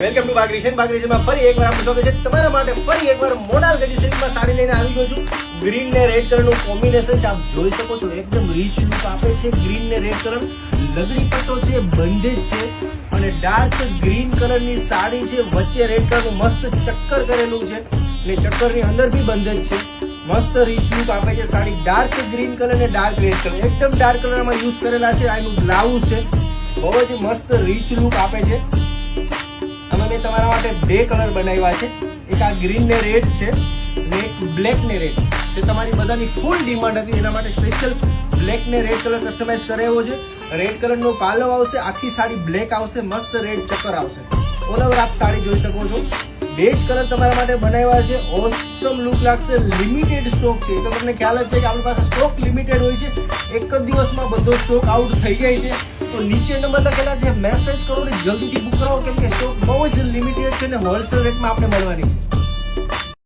Welcome to બાગરીશન માં ફરી એકવાર આપનું સ્વાગત છે તમારા માટે ફરી એકવાર મોનાલ ગજી સિલ્કમાં સાડી લઈને આવી ગયો છું. ગ્રીન ને રેડ કલર નું કોમ્બિનેશન છે, આપ જોઈ શકો છો. એકદમ રીચ લુક આપે છે. ગ્રીન ને રેડ કલર લગડી પટ્ટો છે, બંધેજ છે અને ડાર્ક ગ્રીન કલર ની સાડી છે. વચ્ચે રેડ કલર નું મસ્ત ચક્કર કરેલું છે અને ચક્કર ની અંદર બી બંધેજ છે. મસ્ત રીચ લુક આપે છે સાડી. ડાર્ક ગ્રીન કલર ને ડાર્ક રેડ કલર એકદમ ડાર્ક કલર માં યુઝ કરેલા છે. આનું બ્લાઉઝ છે, બહુ જ મસ્ત રીચ લુક આપે છે. મેં તમારા માટે બે કલર બનાવ્યા છે. એક આ ગ્રીન ને રેડ છે અને એક બ્લેક ને રેડ છે. તમારી બધાની ફૂલ ડિમાન્ડ હતી, એના માટે સ્પેશિયલ બ્લેક ને રેડ કલર કસ્ટમાઇઝ કરાવ્યો છે. રેડ કલર નો પાલો આવશે, આખી સાડી બ્લેક આવશે, મસ્ત રેડ ચક્કર આવશે. ઓલ ઓવર આપ સાડી જોઈ શકો છો. બે જ કલર તમારા માટે બનાવ્યા છે. ઓસમ લુક લાગશે. લિમિટેડ સ્ટોક છે, એ તો તમને ખ્યાલ જ છે કે આપણી પાસે સ્ટોક લિમિટેડ હોય છે. એક જ દિવસમાં બધો સ્ટોક આઉટ થઈ જાય છે. તો નીચે નંબર લખેલા છે, મેસેજ કરો ને જલ્દીથી બુક કરાવો, કેમ કે સ્ટોક બહુ જ લિમિટેડ છે ને હોલસેલ રેટમાં આપણે મળવાની છે.